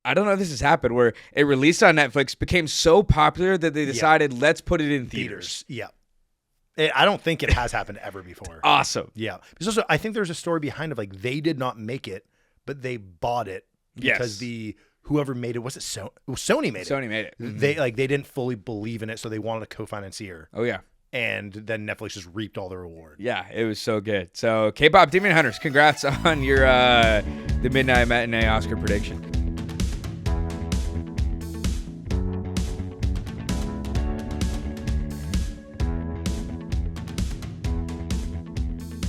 I don't know if this has happened, where it released on Netflix, became so popular that they decided, let's put it in theaters. Yeah. I don't think it has happened ever before. Awesome. Yeah. Because also, I think there's a story behind it. Like, they did not make it, but they bought it because whoever made it, was it Sony made it. Sony made it. Mm-hmm. They didn't fully believe in it, so they wanted a co-financier. Oh, yeah. And then Netflix just reaped all the reward. Yeah, it was so good. So, K-pop Demon Hunters, congrats on your the Midnight Matinee Oscar prediction.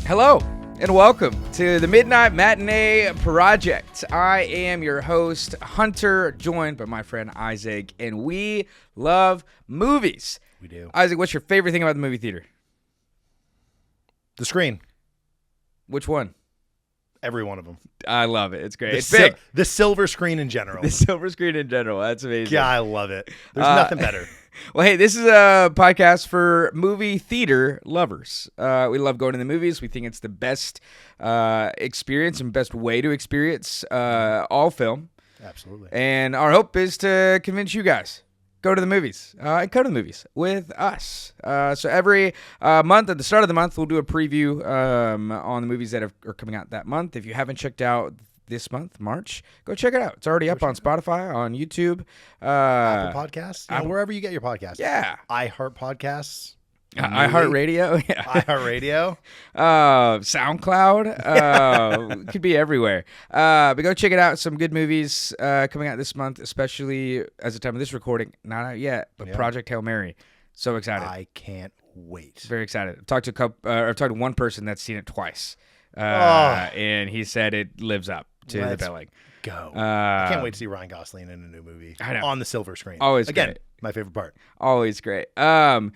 Hello, and welcome to the Midnight Matinee Project. I am your host, Hunter, joined by my friend Isaac, and we love movies. We do. Isaac, what's your favorite thing about the movie theater? The screen. Which one? Every one of them. I love it. It's great. It's big. The silver screen in general. The silver screen in general. That's amazing. Yeah, I love it. There's nothing better. Well, hey, this is a podcast for movie theater lovers. We love going to the movies. We think it's the best experience and best way to experience all film. Absolutely. And our hope is to convince you guys. Go to the movies and go to the movies with us. So every month, at the start of the month, we'll do a preview on the movies that are coming out that month. If you haven't checked out this month, March, go check it out. It's already up on Spotify, on YouTube. Apple Podcasts, wherever you get your podcasts. Yeah. iHeart Podcasts. iHeartRadio. Yeah. iHeartRadio. SoundCloud. Could be everywhere. But go check it out. Some good movies coming out this month, especially as the time of this recording. Not out yet, but Project Hail Mary. So excited. I can't wait. Very excited. I've talked to one person that's seen it twice. And he said it lives up to the billing. Go. I can't wait to see Ryan Gosling in a new movie. I know. On the silver screen. Always Again, great. my favorite part. Always great. But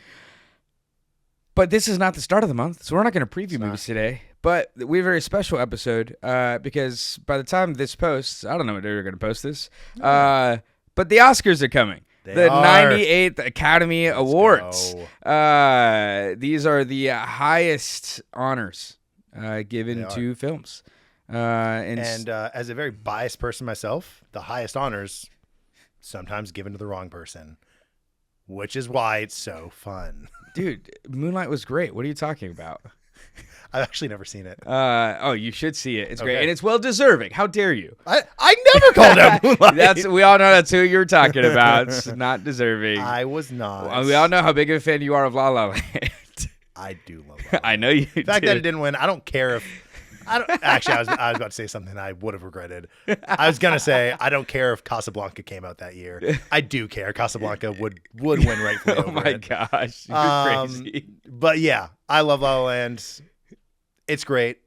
this is not the start of the month, so we're not going to preview movies today. But we have a very special episode because by the time this posts, I don't know when they're going to post this, but the Oscars are coming. The 98th Academy Awards. These are the highest honors given to films. And as a very biased person myself, the highest honors sometimes given to the wrong person, which is why it's so fun. Dude, Moonlight was great. What are you talking about? I've actually never seen it. You should see it. It's great, and it's well deserving. How dare you? I never called out Moonlight. We all know that's who you're talking about. It's not deserving. I was not. We all know how big of a fan you are of La La Land. I do love La La Land. I know you do. The fact that it didn't win, I don't care if. Actually, I was about to say something I would have regretted. I was gonna say I don't care if Casablanca came out that year. I do care. Casablanca would win rightfully. Oh my gosh, you're crazy. But yeah, I love La La Land. It's great.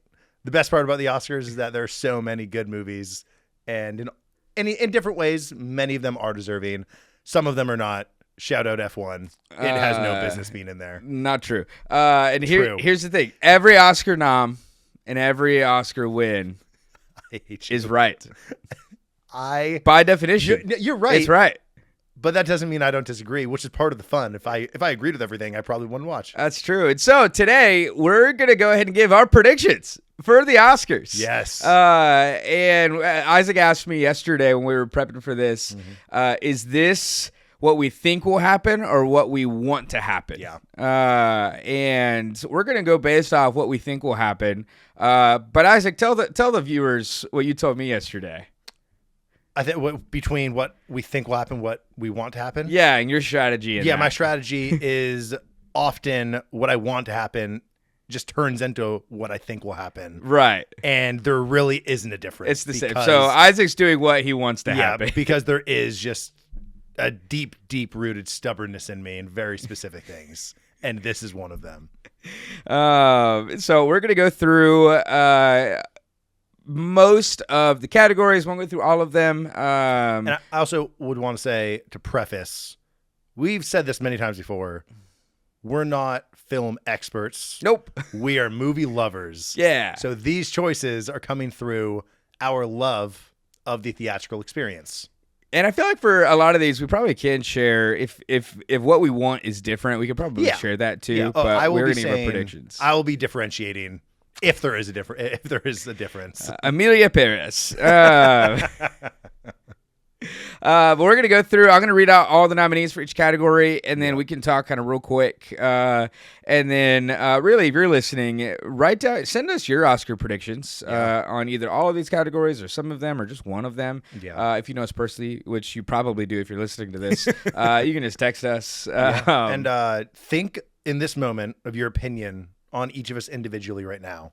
The best part about the Oscars is that there are so many good movies, and in different ways, many of them are deserving. Some of them are not. Shout out F1. It has no business being in there. Not true. And here's the thing: every Oscar nom and every Oscar win is right. By definition, you're right. It's right. But that doesn't mean I don't disagree, which is part of the fun. If I agreed with everything, I probably wouldn't watch. That's true. And so today we're gonna go ahead and give our predictions for the Oscars. Yes. And Isaac asked me yesterday when we were prepping for this, is this what we think will happen or what we want to happen? Yeah. And we're gonna go based off what we think will happen. But Isaac, tell the viewers what you told me yesterday. I think between what we think will happen, what we want to happen. Yeah, and your strategy. My strategy is often what I want to happen just turns into what I think will happen. Right. And there really isn't a difference. It's the same. So Isaac's doing what he wants to happen. Yeah, because there is just a deep, deep-rooted stubbornness in me in very specific things. And this is one of them. So we're going to go through most of the categories. Won't go through all of them. And I also would want to say, to preface, we've said this many times before, we're not film experts. Nope. We are movie lovers. Yeah. So these choices are coming through our love of the theatrical experience. And I feel like for a lot of these, we probably can share if what we want is different, we could probably share that too. Yeah. But we're going to give our saying, predictions. I will be differentiating if there is a difference. Emilia Perez. But we're going to go through. I'm going to read out all the nominees for each category, and then we can talk kind of real quick. And then, really, if you're listening, send us your Oscar predictions on either all of these categories or some of them or just one of them. Yeah. If you know us personally, which you probably do if you're listening to this, you can just text us. And think in this moment of your opinion on each of us individually right now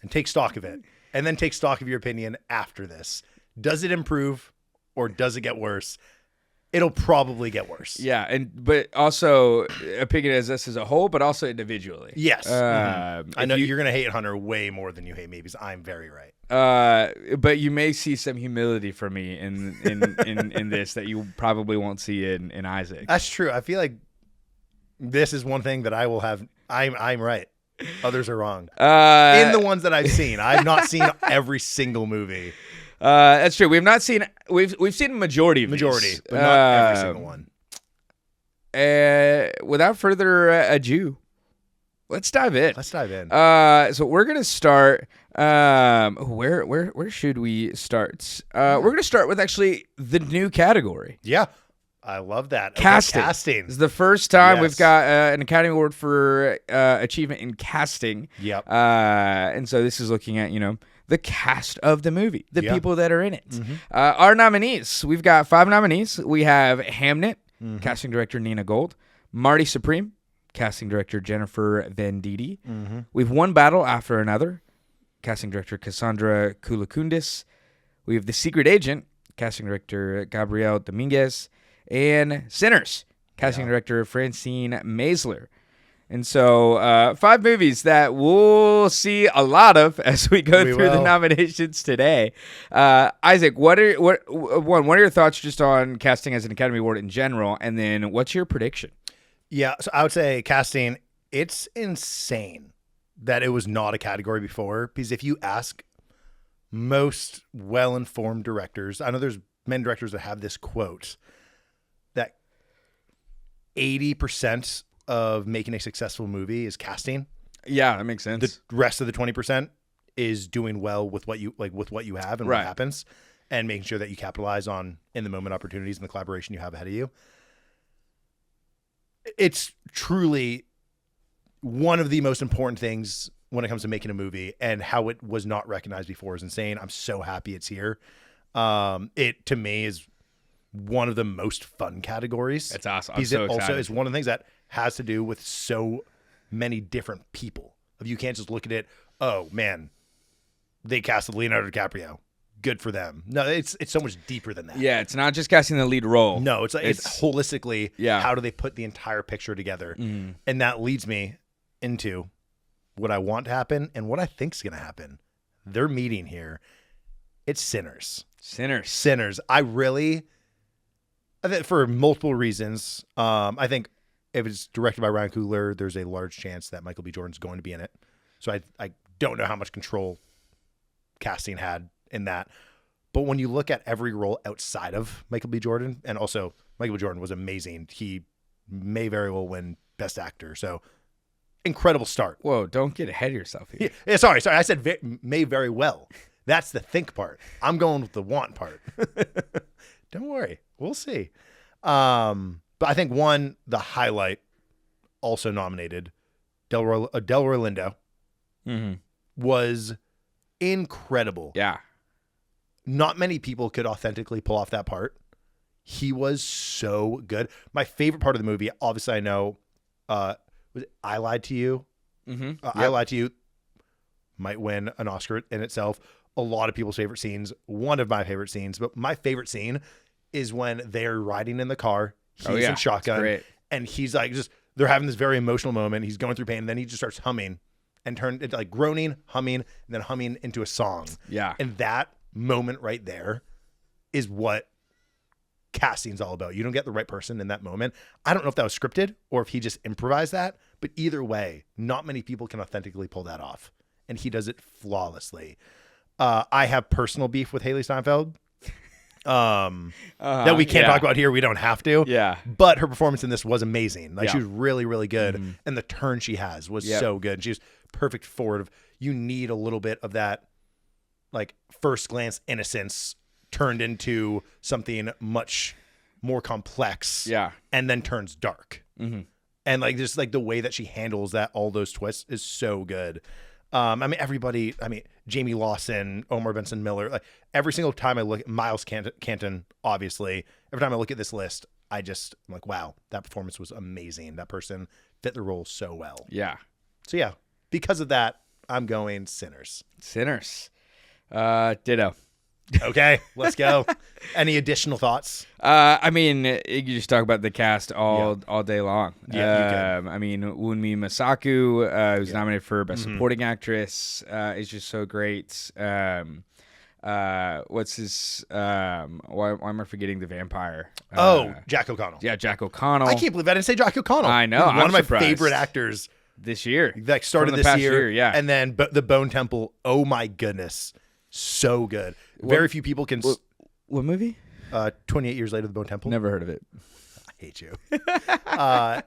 and take stock of it. And then take stock of your opinion after this. Does it improve or does it get worse? It'll probably get worse. Yeah, but also opinion as us as a whole, but also individually. Yes. I know you're going to hate Hunter way more than you hate me because I'm very right. But you may see some humility from me in this that you probably won't see in Isaac. That's true. I feel like this is one thing that I will have. I'm right. Others are wrong. In the ones that I've seen, I've not seen every single movie. That's true. We've seen a majority of these. But not every single one. Without further ado, let's dive in. So we're gonna start. Where should we start? We're gonna start with actually the new category. Yeah. I love that. Casting. Casting. This is the first time we've got an Academy Award for achievement in casting. Yep. And so this is looking at, the cast of the movie, the people that are in it. Mm-hmm. Our nominees, we've got 5 nominees. We have Hamnet, casting director Nina Gold, Marty Supreme, casting director Jennifer Venditti. Mm-hmm. We have One Battle After Another, casting director Cassandra Koulakundis. We have The Secret Agent, casting director Gabriel Dominguez. And Sinners, casting director Francine Maisler. And so 5 movies that we'll see a lot of as we go through the nominations today. Isaac, what are your thoughts just on casting as an Academy Award in general? And then what's your prediction? Yeah, so I would say casting, it's insane that it was not a category before. Because if you ask most well-informed directors, I know there's many directors that have this quote, that 80% of making a successful movie is casting. Yeah, that makes sense. The rest of the 20% is doing well with what you have and what happens, and making sure that you capitalize on in the moment opportunities and the collaboration you have ahead of you. It's truly one of the most important things when it comes to making a movie, and how it was not recognized before is insane. I'm so happy it's here. It to me is one of the most fun categories. That's awesome. Because it also is one of the things that has to do with so many different people. You can't just look at it, oh man, they casted Leonardo DiCaprio. Good for them. No, it's so much deeper than that. Yeah, it's not just casting the lead role. No, it's holistically, how do they put the entire picture together? Mm. And that leads me into what I want to happen and what I think is going to happen. They're meeting here. It's Sinners. I think for multiple reasons. I think if it's directed by Ryan Coogler, there's a large chance that Michael B. Jordan's going to be in it. So I don't know how much control casting had in that. But when you look at every role outside of Michael B. Jordan, and also Michael B. Jordan was amazing. He may very well win Best Actor. So incredible start. Whoa, don't get ahead of yourself here. Yeah, sorry. I said may very well. That's the think part. I'm going with the want part. Don't worry. We'll see. But I think the highlight, also nominated, Delroy Lindo, was incredible. Yeah. Not many people could authentically pull off that part. He was so good. My favorite part of the movie, obviously I know, was it I Lied to You? Mm-hmm. I Lied to You might win an Oscar in itself. A lot of people's favorite scenes. One of my favorite scenes, but my favorite scene is when they're riding in the car. He's in shotgun, and he's like they're having this very emotional moment. He's going through pain, and then he just starts humming and turned into like groaning, humming, and then humming into a song. Yeah. And that moment right there is what casting's all about. You don't get the right person in that moment. I don't know if that was scripted or if he just improvised that, but either way, not many people can authentically pull that off, and he does it flawlessly. I have personal beef with Haley Steinfeld that we can't talk about here. We don't have to. Yeah. But her performance in this was amazing. Like she was really, really good. And the turn she has was so good. She was perfect forward. You need a little bit of that like first glance innocence turned into something much more complex. Yeah. And then turns dark. Mm-hmm. And like just like the way that she handles that, all those twists is so good. I mean, everybody. I mean, Jamie Lawson, Omar Benson Miller. Like every single time I look, Miles Canton, obviously. Every time I look at this list, I'm like, wow, that performance was amazing. That person fit the role so well. Yeah. So yeah, because of that, I'm going Sinners. Sinners. Ditto. Okay, let's go. Any additional thoughts? I mean, you could just talk about the cast all day long. Yeah, you I mean, Wunmi Masaku, who's nominated for Best Supporting Actress, is just so great. What's his? Why am I forgetting the vampire? Jack O'Connell. Yeah, Jack O'Connell. I can't believe I didn't say Jack O'Connell. I know. He's one of my surprised. favorite actors This year. that started From the this past year. yeah. And then the Bone Temple. Oh my goodness. So good. Very few people can. What movie? 28 years later, the Bone Temple. Never heard of it. I hate you.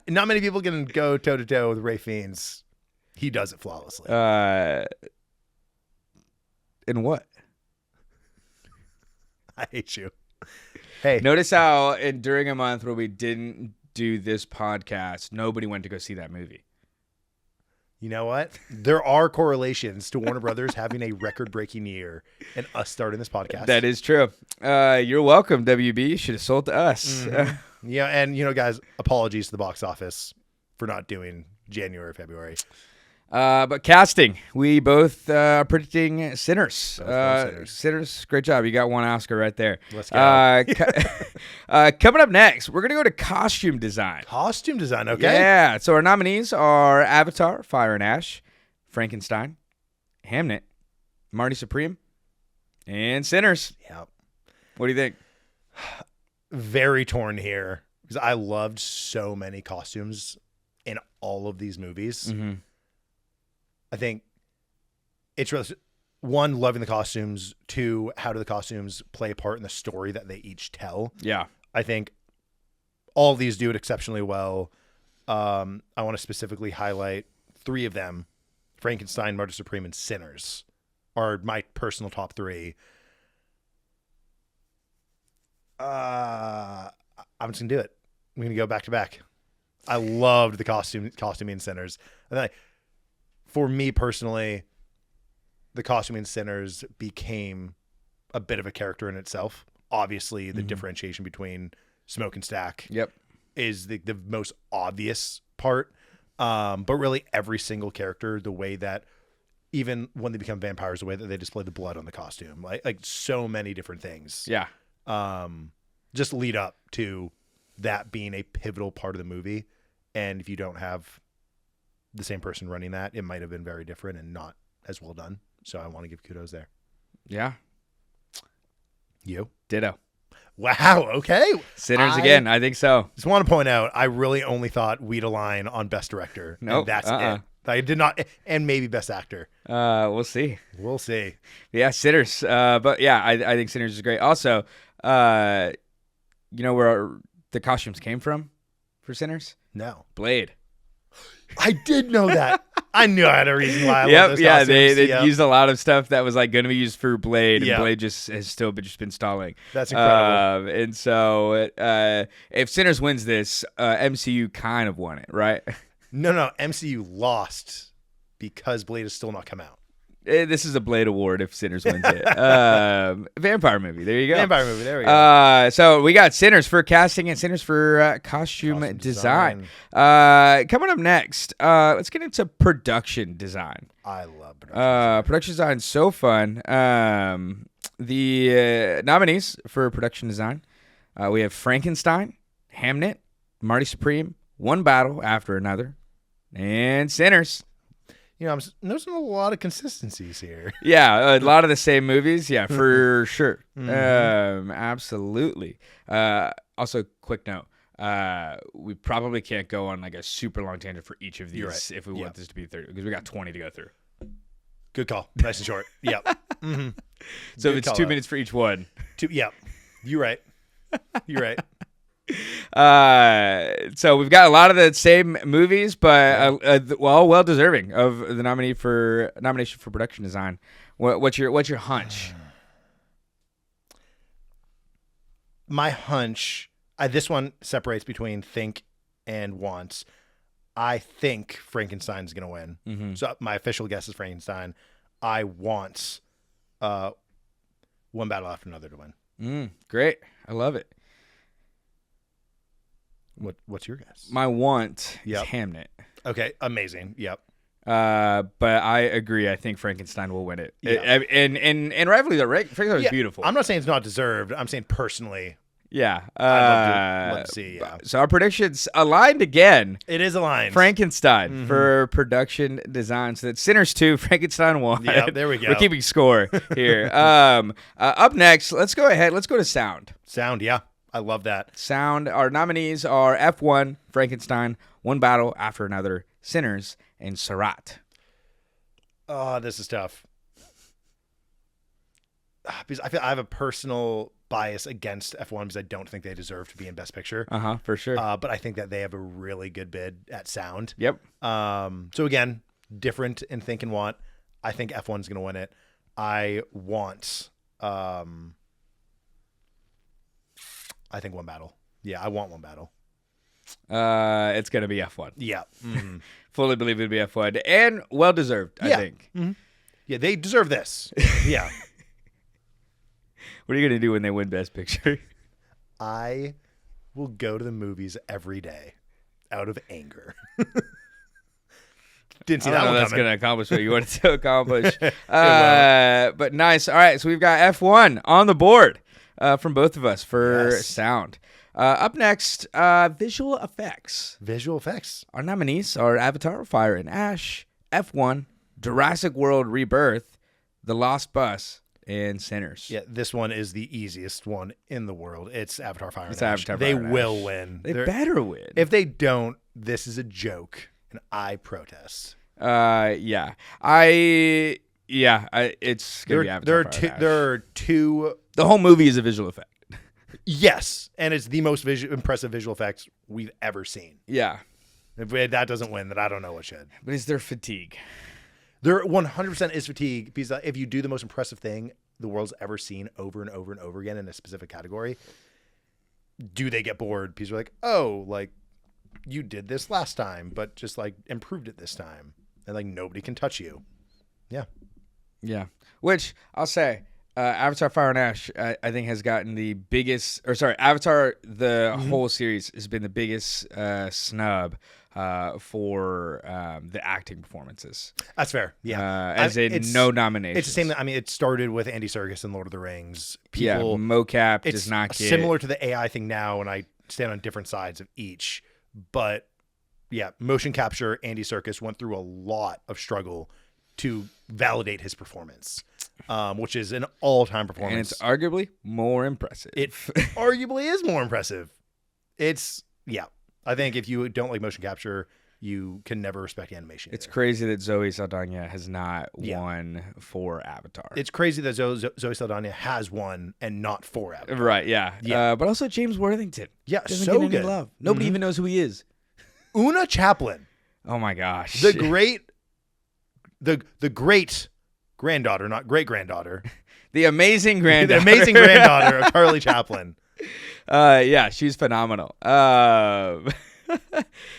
Not many people can go toe to toe with Ray Fiennes. He does it flawlessly. In what? I hate you. Hey, Notice how during a month where we didn't do this podcast, nobody went to go see that movie. you know what? There are correlations to Warner Brothers having a record-breaking year and us starting this podcast. That is true. You're welcome, WB. You should have sold to us. Yeah, and guys, apologies to the box office for not doing January, February. But casting, we both are predicting Sinners. Both going Sinners. Sinners, great job. You got one Oscar right there. Let's go. Coming up next, we're going to go to costume design. Costume design, okay? Yeah. So our nominees are Avatar, Fire and Ash, Frankenstein, Hamnet, Marty Supreme, and Sinners. Yep. What do you think? Very torn here because I loved so many costumes in all of these movies. Mm-hmm. I think it's really, one, loving the costumes. Two, how do the costumes play a part in the story that they each tell? Yeah. I think all of these do it exceptionally well. I want to specifically highlight three of them: Frankenstein, Martyr Supreme, and Sinners are my personal top three. I'm just gonna do it. I'm gonna go back to back. I loved the costuming in Sinners. And then, for me personally, the costuming in Sinners became a bit of a character in itself. Obviously, the differentiation between Smoke and Stack Yep. is the most obvious part. But really, every single character, the way that even when they become vampires, the way that they display the blood on the costume, like so many different things. Yeah. Just lead up to that being a pivotal part of the movie. And if you don't have the same person running that, it might have been very different and not as well done. So I want to give kudos there. Yeah. You? Ditto. Wow. Okay. Sinners again. I think so. Just want to point out, I really only thought Weed-A-Line on Best Director. Nope. And that's it. I did not, and maybe Best Actor. We'll see. We'll see. Yeah, Sinners. But yeah, I think Sinners is great. Also, you know where the costumes came from for Sinners? No. Blade. I did know that. I knew I had a reason why I love those yeah, costumes. they used a lot of stuff that was like going to be used for Blade, and Yeah. Blade just has still been stalling. That's incredible. And so, if Sinners wins this, MCU kind of won it, right? No. MCU lost because Blade has still not come out. This is a Blade Award if Sinners wins it. Vampire movie. There you go. Vampire movie. There we go. So we got Sinners for casting and Sinners for costume design. Coming up next, let's get into production design. I love production. Production design is so fun. The nominees for production design, we have Frankenstein, Hamnet, Marty Supreme, One Battle After Another, and Sinners. I'm noticing a lot of consistencies here. Yeah, a lot of the same movies. Yeah, for sure. Absolutely. Also, quick note. We probably can't go on like a super long tangent for each of these right. if we want this to be 30, because we got 20 to go through. Good call. Nice and short. Yep. Mm-hmm. So Good it's call 2 out. minutes for each one. Yep. You're right. You're right. So we've got a lot of the same movies, but well deserving of the nomination for production design. What's your hunch? my hunch, this one separates between think and wants. I think Frankenstein's going to win. Mm-hmm. So my official guess is Frankenstein. I want One Battle After Another to win. Great. I love it. What's your guess? My want is Yep. Hamnet. Okay, amazing. Yep. But I agree. I think Frankenstein will win it. Yeah. And rightfully, Frankenstein was beautiful. I'm not saying it's not deserved. I'm saying personally, Yeah. I'd love to see. Yeah. So our predictions aligned again. It is aligned. Frankenstein for production design. So that Sinners 2, Frankenstein 1. Yeah, there we go. We're keeping score here. Up next, let's go ahead. Let's go to sound. Sound, yeah. I love that. Sound. Our nominees are F1, Frankenstein, One Battle After Another, Sinners, and Sarat. Oh, this is tough. Because I feel I have a personal bias against F1 because I don't think they deserve to be in Best Picture. For sure. But I think that they have a really good bid at sound. Yep. So again, different in think and want. I think F1 is going to win it. I want. I think One Battle. Yeah, I want One Battle. It's gonna be F1. Yeah. Mm-hmm. Fully believe it'll be F1, and well deserved. I think. Mm-hmm. Yeah, they deserve this. Yeah. What are you gonna do when they win Best Picture? I will go to the movies every day out of anger. Didn't see I that don't know one that's coming. going to accomplish what you wanted to accomplish. But nice. All right, so we've got F1 on the board from both of us for Yes. sound. Up next, visual effects. Visual effects. Our nominees are Avatar, Fire and Ash, F1, Jurassic World Rebirth, The Lost Bus, and Sinners. Yeah, this one is the easiest one in the world. It's Avatar Fire It's and Ash. Avatar, They Fire and will Ash. win. They They're- better win. If they don't, this is a joke, and I protest. Yeah. It's going to be Avatar, There are Fire two. and Ash. There are two. The whole movie is a visual effect. Yes, and it's the most impressive visual effects we've ever seen. Yeah. If that doesn't win, then I don't know what should. But is there fatigue? There 100% is fatigue because if you do the most impressive thing the world's ever seen over and over and over again in a specific category, do they get bored? Because you're like, oh, like you did this last time, but just like improved it this time, and like nobody can touch you. Yeah. Yeah. Which I'll say, Avatar Fire and Ash, I think has gotten the biggest, Avatar, the whole series has been the biggest snub for the acting performances. That's fair. Yeah. As in no nominations. It's the same. I mean, it started with Andy Serkis in Lord of the Rings. Yeah, People, mocap it's does not get similar to the AI thing now, and I stand on different sides of each. But yeah, motion capture, Andy Serkis went through a lot of struggle to validate his performance, which is an all-time and performance. it's arguably more impressive. It arguably is more impressive. Yeah. I think if you don't like motion capture, you can never respect animation. It's either. crazy that Zoe Saldana has not Yeah. won for Avatar. It's crazy that Zoe Saldana has won and not for Avatar. Right, yeah. Yeah. But also James Worthington. Yeah, Doesn't so get any good. love. Nobody Mhm. even knows who he is. Una Chaplin, Oh my gosh. the great granddaughter, not great granddaughter, The amazing the granddaughter. amazing granddaughter of Charlie Chaplin. Yeah, she's phenomenal.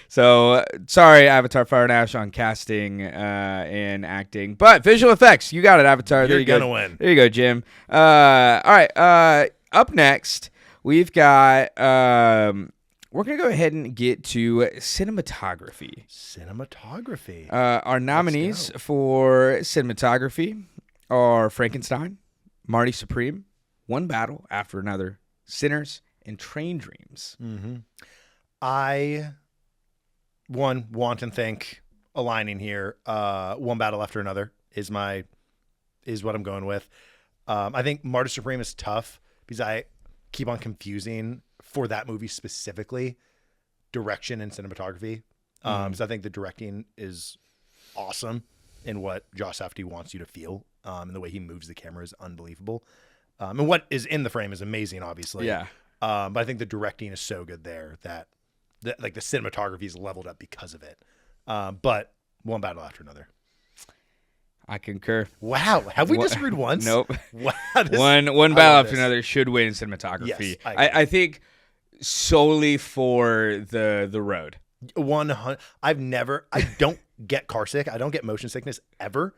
So sorry, Avatar Fire and Ash on casting and acting, but visual effects, you got it, Avatar. There You're you gonna go. win. There you go, Jim. All right. Up next, we've got. We're gonna go ahead and get to cinematography. Cinematography. Our nominees for cinematography are Frankenstein, Marty Supreme, One Battle After Another, Sinners, and Train Dreams. Mm-hmm. I want and think aligning here. One Battle After Another is what I'm going with. I think Marty Supreme is tough because I keep on confusing for that movie specifically direction and cinematography. So I think the directing is awesome in what Josh Safdie wants you to feel, and the way he moves the camera is unbelievable. And what is in the frame is amazing, obviously. Yeah. But I think the directing is so good there that like the cinematography is leveled up because of it. But One Battle After Another. I concur. Wow, have we Wha- disagreed once? Nope. Wow, One I battle love after this. another should win cinematography. Yes, I agree. I think solely for the road. 100. I don't get car sick. I don't get motion sickness ever.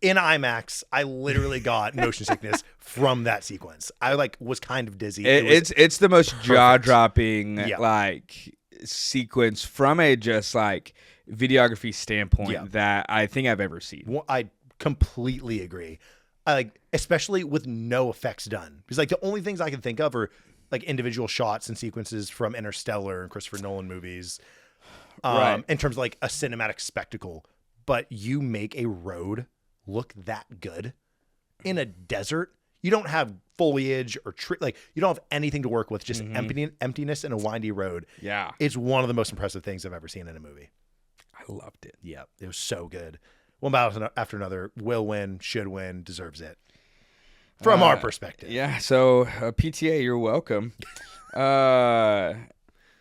In IMAX, I literally got motion sickness from that sequence. I was kind of dizzy. It's the most jaw dropping Yeah. like sequence from a just like videography standpoint Yeah. that I think I've ever seen. I completely agree. Especially with no effects done. Because the only things I can think of are individual shots and sequences from Interstellar and Christopher Nolan movies. Right. In terms of a cinematic spectacle. But you make a road look that good in a desert. You don't have foliage or you don't have anything to work with, just emptiness and a windy road. Yeah. It's one of the most impressive things I've ever seen in a movie. I loved it. Yeah, it was so good. One battle after another, will win, should win, deserves it. From our perspective. Yeah. So PTA, you're welcome. And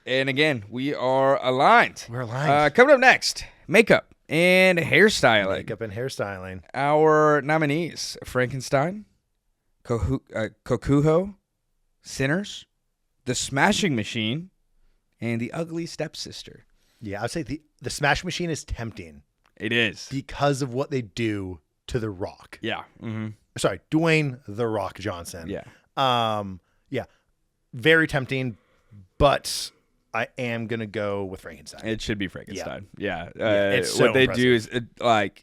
again, we are aligned. We're aligned. Coming up next, makeup and hairstyling. Makeup and hairstyling. Our nominees: Frankenstein, Kokuho, Sinners, The Smashing Machine, and The Ugly Stepsister. Yeah, I'd say the Smash Machine is tempting It is. because of what they do to The Rock. Yeah. Mm-hmm. Sorry, Dwayne The Rock Johnson. Yeah. Yeah, very tempting, but I am gonna go with Frankenstein. It should be Frankenstein. Yeah. it's so what they do is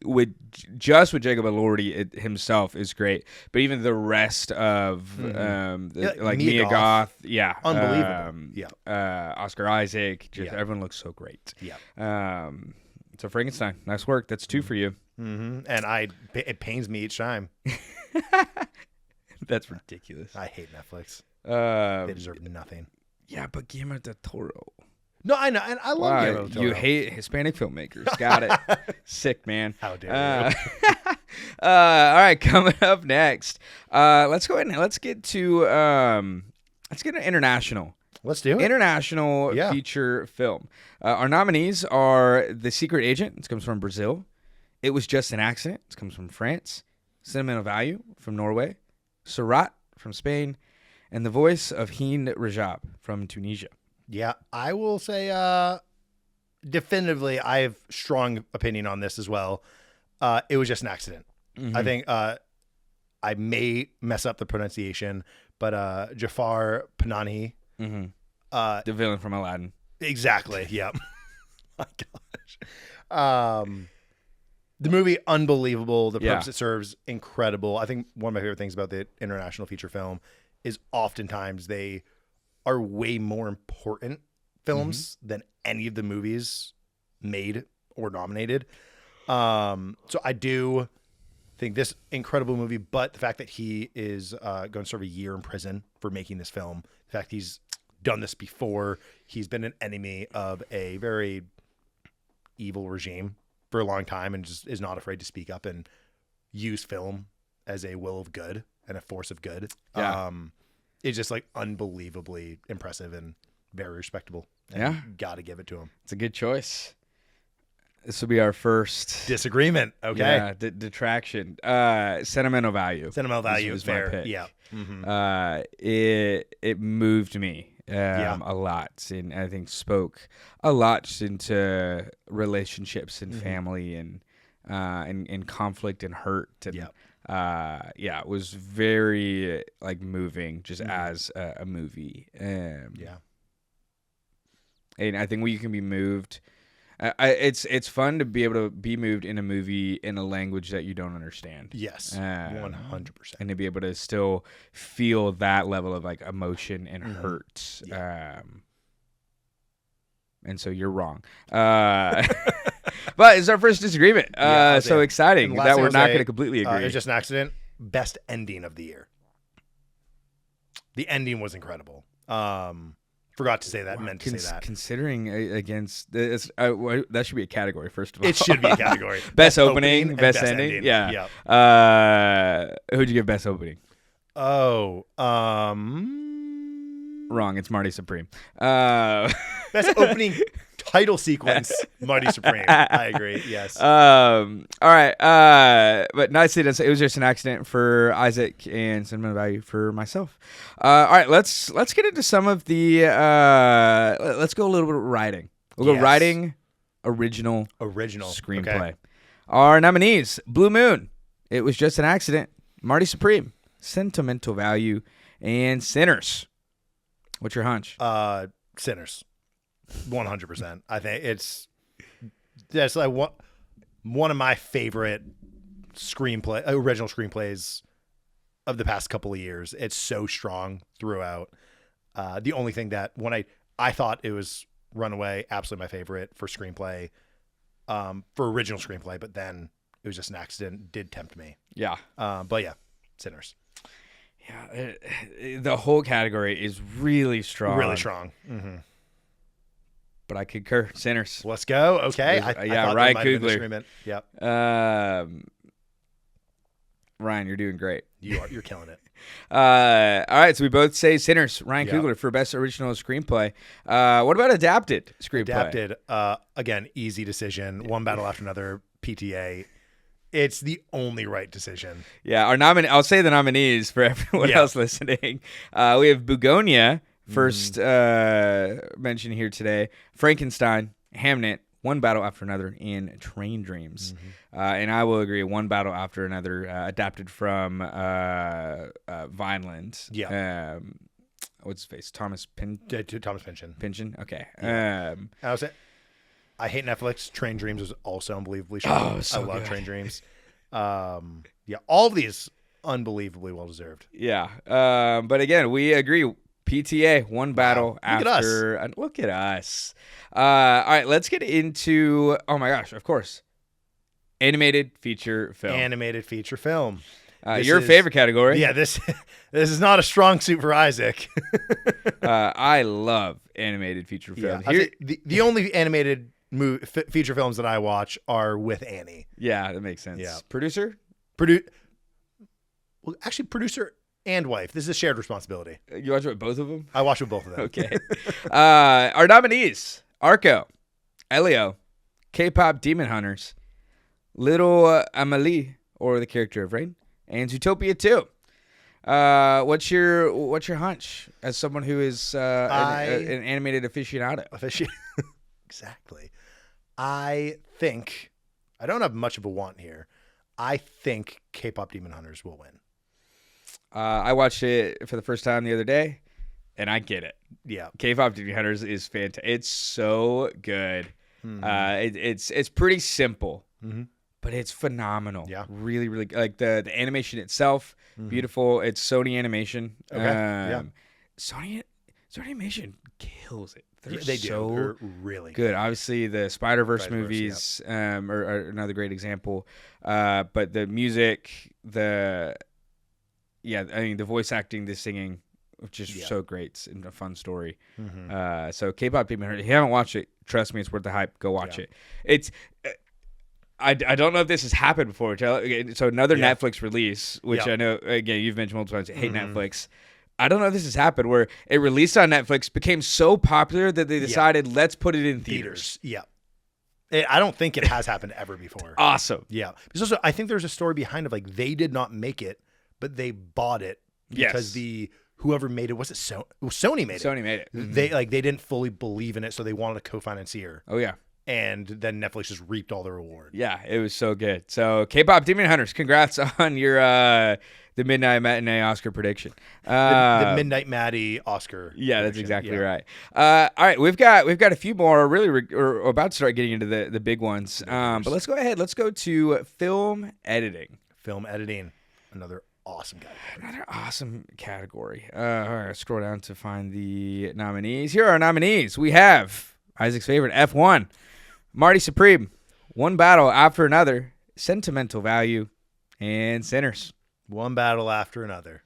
with Jacob Elordi himself is great, but even the rest of Yeah, Mia Goth, yeah, Unbelievable. Oscar Isaac, just Yeah. everyone looks so great. Yeah. So Frankenstein, nice work. That's 2 for you. And it pains me each time. That's ridiculous. I hate Netflix. They They deserve nothing. Yeah, but Guillermo del Toro. No, I know, and I love Why? Guillermo del Toro. You hate Hispanic filmmakers. Got it. Sick, man. How dare you? All right, coming up next. Let's go ahead and let's get to international. Let's do it. International feature film. Our nominees are The Secret Agent. It comes from Brazil. It Was Just an Accident. It comes from France. Sentimental Value from Norway. Surat from Spain. And The Voice of Hind Rajab from Tunisia. Yeah, I will say definitively I have strong opinion on this as well. It was just an accident. Mm-hmm. I think I may mess up the pronunciation, but Jafar Panahi. Mm-hmm. The villain from Aladdin. Exactly. Yep. My gosh. The movie, unbelievable. The purpose it serves, incredible. I think one of my favorite things about the international feature film is oftentimes they are way more important films than any of the movies made or nominated. So I do think this incredible movie, but the fact that he is going to serve a year in prison for making this film, the fact he's done this before, he's been an enemy of a very evil regime for a long time and just is not afraid to speak up and use film as a will of good and a force of good. Yeah. It's just unbelievably impressive and very respectable. And Yeah. Got to give it to him. It's a good choice. This will be our first Disagreement. Okay. Yeah, detraction. Sentimental Value. Sentimental Value was is my fair. pick. Yeah. Mm-hmm. It moved me a lot, and I think spoke a lot into relationships and family and conflict and hurt and it was very moving just as a movie. And I think you can be moved. It's fun to be able to be moved in a movie in a language that you don't understand. Yes, 100%. And to be able to still feel that level of emotion and hurt. And so you're wrong. But it's our first disagreement. So exciting that we're not going to completely agree. It's just an accident. Best ending of the year. The ending was incredible. Forgot to say that. Meant to say that. Considering against this, that should be a category. First of all, it should be a category. Best opening, and best ending. Yeah. Who'd you give best opening? Oh, wrong. It's Marty Supreme. Best opening title sequence, Mighty Supreme. I agree. Yes. All right. But nicely done. It was just an accident for Isaac and sentimental value for myself. All right. Let's get into some of the. Let's go a little bit of writing. We'll go Yes. writing, original Screenplay. screenplay. Our nominees: Blue Moon, It Was Just an Accident, Marty Supreme, Sentimental Value, and Sinners. What's your hunch? Sinners. 100%. I think that's like one of my favorite original screenplays of the past couple of years. It's so strong throughout. The only thing that when I thought it was Runaway, absolutely my favorite for screenplay, for original screenplay, but then it was just an accident. Did tempt me. Yeah. But yeah, Sinners. Yeah. The whole category is really strong. Really strong. Mm-hmm. But I concur. Sinners. Let's go. Okay. Yeah, I thought Ryan there might have been Coogler. disagreement. Yep. Ryan, you're doing great. You're killing it. All right, so we both say Sinners. Ryan Yep. Coogler for best original screenplay. What about adapted screenplay? Adapted. Again, easy decision. One battle after another. PTA. It's the only right decision. Yeah, I'll say the nominees for everyone Yeah. else listening. We have Bugonia, first mention here today. Frankenstein, Hamnet, One Battle After Another, and Train Dreams. And I will agree, One Battle After Another, adapted from Vineland. Yeah. What's his face? Thomas Thomas Pynchon. Pynchon? Okay. I hate Netflix. Train Dreams was also unbelievably strong. Oh, so I love good. Train Dreams. Yeah, all of these unbelievably well deserved. Yeah. But again, we agree. PTA, One Battle Look at After. Look at us. All right, let's get into. Oh my gosh! Of course, animated feature film. Animated feature film. This Your is- favorite category. Yeah, this is not a strong suit for Isaac. I love animated feature film. Yeah, the only animated feature films that I watch are with Annie. Yeah, that makes sense. Yeah. Producer. Actually, producer and wife. This is a shared responsibility. You watch it with both of them. I watch with both of them. Okay. Our nominees: Arco, Elio, K-pop Demon Hunters, Little Amelie, or the character of Rain, and Zootopia 2. What's your hunch as someone who is an animated aficionado? Exactly. I think I don't have much of a want here. I think K-pop Demon Hunters will win. I watched it for the first time the other day, and I get it. Yeah. K-pop Demon Hunters is fantastic. It's so good. It's pretty simple, but it's phenomenal. Yeah. Really, really like the animation itself, beautiful. It's Sony Animation. Okay. Yeah. Sony Animation kills it. They're They do. so They're really good. Obviously, the Spider-Verse Spider-Verse, movies are another great example. But the music, the voice acting, the singing, which is so great. It's a fun story. So K-pop Demon Hunters, if you haven't watched it, trust me, it's worth the hype. Go watch it. It's I don't know if this has happened before. So another Netflix release, which I know, again, you've mentioned multiple times, I hate Netflix. I don't know if this has happened where it released on Netflix, became so popular that they decided, let's put it in theaters. Yeah. I don't think it has happened ever before. Awesome. Yeah. Because also, I think there's a story behind it. Like, they did not make it, but they bought it because whoever made it, was it Sony made it? Sony made it. They didn't fully believe in it, so they wanted a co-financier. Oh, yeah. And then Netflix just reaped all the reward. Yeah, it was so good. So K-pop Demon Hunters, congrats on your the Midnight Matinee Oscar prediction. The Midnight Maddie Oscar. Yeah, that's prediction. exactly right. All right, we've got a few more. We're about to start getting into the big ones. But let's go ahead. Let's go to film editing. Film editing, another awesome category. Another awesome category. All right, scroll down to find the nominees. Here are our nominees. We have Isaac's favorite, F1, Marty Supreme, One Battle After Another, Sentimental Value, and Sinners. One battle after another.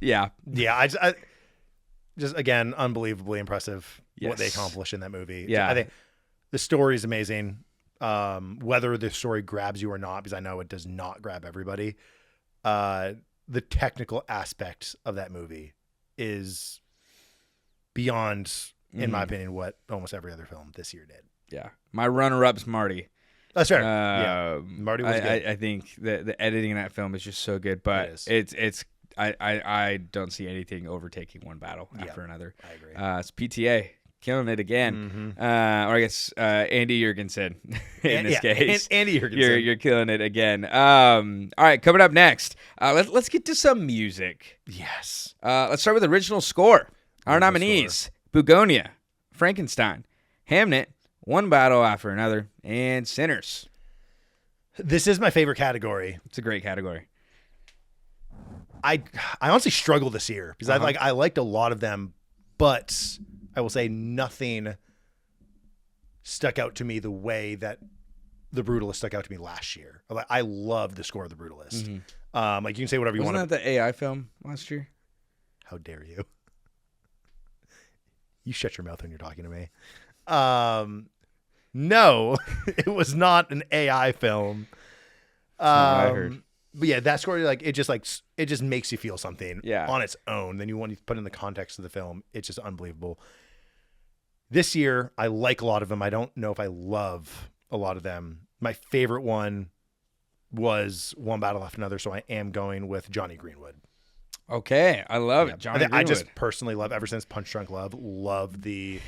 Yeah. Yeah, I just again, unbelievably impressive what they Yes. accomplished in that movie. Yeah. I think the story is amazing. Whether the story grabs you or not, because I know it does not grab everybody. The technical aspect of that movie is beyond in my opinion, what almost every other film this year did. Yeah. My runner-up's Marty. That's fair. Yeah, Marty was good. I think the editing in that film is just so good, but I don't see anything overtaking one battle after another. I agree. It's PTA killing it again. Or I guess Andy Jurgensen in this case. Andy Jurgensen. You're killing it again. All right, coming up next, let's get to some music. Yes. Let's start with original score. Our nominees: Bugonia, Frankenstein, Hamnet, One Battle After Another, and Sinners. This is my favorite category. It's a great category. I honestly struggle this year because I liked a lot of them, but I will say nothing stuck out to me the way that The Brutalist stuck out to me last year. I love the score of The Brutalist. Like you can say whatever you want. Wasn't that the AI film last year? How dare you? You shut your mouth when you're talking to me. No, it was not an AI film. That's not what I heard. But yeah, that score, like it just makes you feel something Yeah. on its own. Then you want to put it in the context of the film. It's just unbelievable. This year, I like a lot of them. I don't know if I love a lot of them. My favorite one was One Battle After Another, so I am going with Johnny Greenwood. Okay, I love it. Johnny I just Greenwood. personally love, ever since Punch Drunk Love the,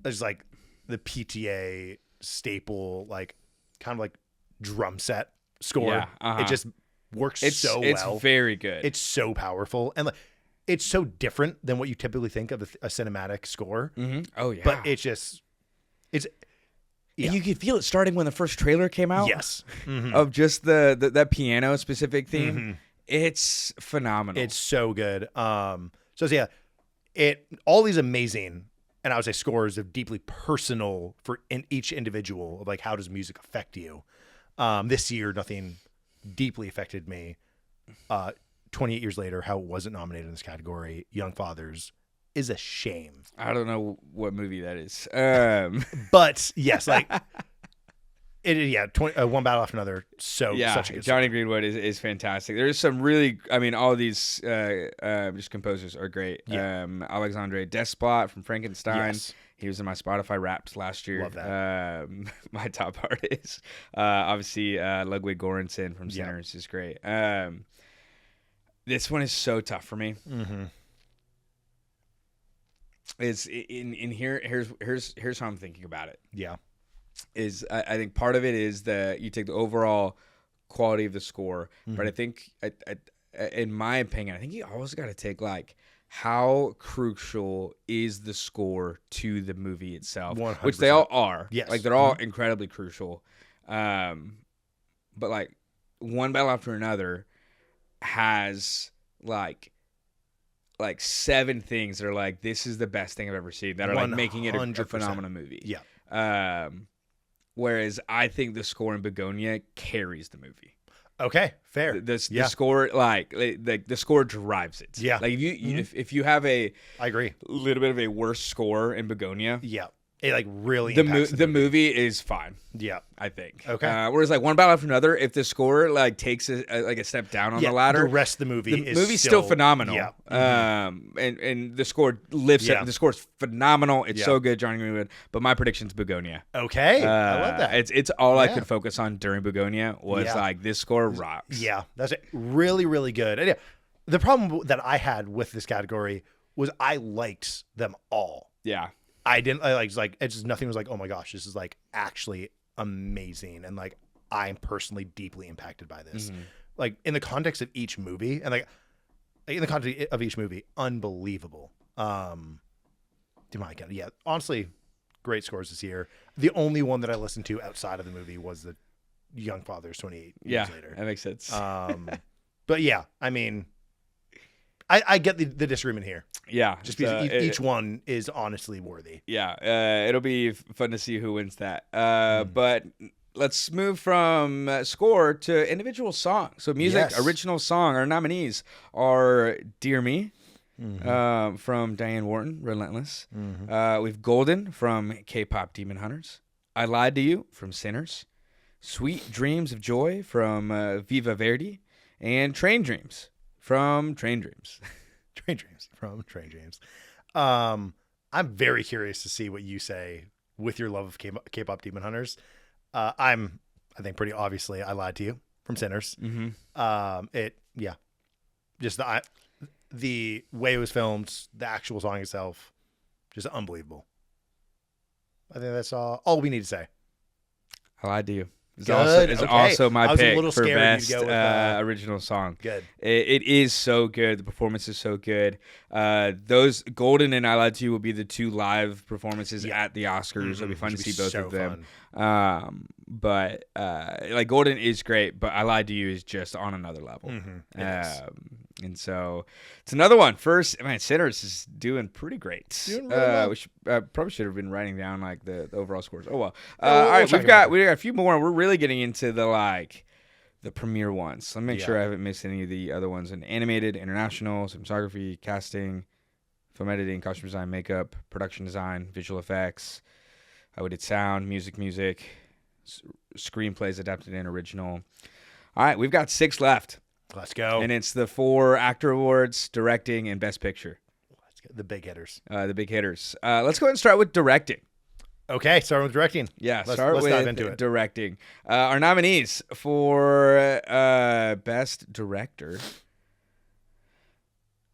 there's like the PTA staple, like kind of like drum set score. Yeah, It just works so well. It's very good. It's so powerful, and like it's so different than what you typically think of a cinematic score. Oh yeah, But it's yeah. And you could feel it starting when the first trailer came out. Yes, Of just that piano specific theme. It's phenomenal. it's so good. So yeah, all these amazing, and I would say scores of deeply personal for each individual of like how does music affect you. This year, nothing deeply affected me. 28 years later, how it wasn't nominated in this category, Young Fathers, is a shame. I don't know what movie that is. But yes, like One Battle After Another. Such a good Johnny Greenwood is fantastic. There's some really, I mean, all of these just composers are great. Yeah. Alexandre Desplat from Frankenstein. Yes. He was in my Spotify Wrapped last year. Love that. My top artist, obviously Ludwig Göransson from Sinners is great. This one is so tough for me. Is in here. Here's how I'm thinking about it. Yeah. Is I think part of it is that you take the overall quality of the score, but I think in my opinion, I think you always got to take like how crucial is the score to the movie itself, 100%. which they all are. Yes. Like they're all incredibly crucial. But like One Battle After Another has like 7 things that are like, this is the best thing I've ever seen, that are like making it a 100%. phenomenal movie. Yeah. Whereas I think the score in Begonia carries the movie. Okay. Fair. The score, like the score drives it. Yeah. Like if you have a I agree. little bit of a worse score in Begonia, Yeah. It like really the impacts movie is fine. Yeah. I think. Okay. Whereas like One Battle After Another, if the score like takes a step down on the ladder, the rest of the movie the is movie's still phenomenal. Yeah. And the score lifts it. The score's phenomenal. It's Yeah. so good, Johnny Greenwood. But my prediction's Begonia. Okay. I love that. It's all I Yeah. could focus on during Begonia was Yeah. like, this score rocks. Yeah, that's really, really good. And yeah, the problem that I had with this category was I liked them all. Yeah. I didn't it's like it's just nothing was like, oh my gosh, this is like actually amazing, and like I'm personally deeply impacted by this. Like in the context of each movie, and like in the context of each movie, unbelievable. Yeah, honestly, great scores this year. The only one that I listened to outside of the movie was the Young Fathers 28 years later. That makes sense. But yeah, I mean, I get the disagreement here. Yeah. Just because each one is honestly worthy. Yeah. It'll be fun to see who wins that. But let's move from score to individual song. So music, Yes. original song. Our nominees are Dear Me from Diane Warren, Relentless. We've Golden from K-pop Demon Hunters. I Lied to You from Sinners. Sweet Dreams of Joy from Viva Verdi. And Train Dreams from Train Dreams. Train Dreams from Train Dreams. I'm very curious to see what you say with your love of K-pop Demon Hunters. I think pretty obviously I lied to you from Sinners. Just the way it was filmed, the actual song itself, just unbelievable. I think that's all we need to say. I lied to you. It's Good. also my I was a pick little for scared best you'd go with, original song. Good. It is so good. The performance is so good. Those Golden and I Lied to You will be the 2 live performances at the Oscars. It'll be fun to see both of them. But like Golden is great, but I Lied to You is just on another level. And so it's another one. First, man, Sinners is doing pretty great. Doing really well. We probably should have been writing down like the overall scores. Oh well. All right, we got a few more. We're really getting into the premiere ones. Let me make sure I haven't missed any of the other ones. In animated, international, cinematography, casting, film editing, costume design, makeup, production design, visual effects. We did sound, music, screenplays adapted and original. All right, we've got 6 left. Let's go. And it's the 4 actor awards, directing, and best picture. Let's go. The big hitters. Let's go ahead and start with directing. Okay, starting with directing. Yeah, let's with dive into it. Directing. Our nominees for best director.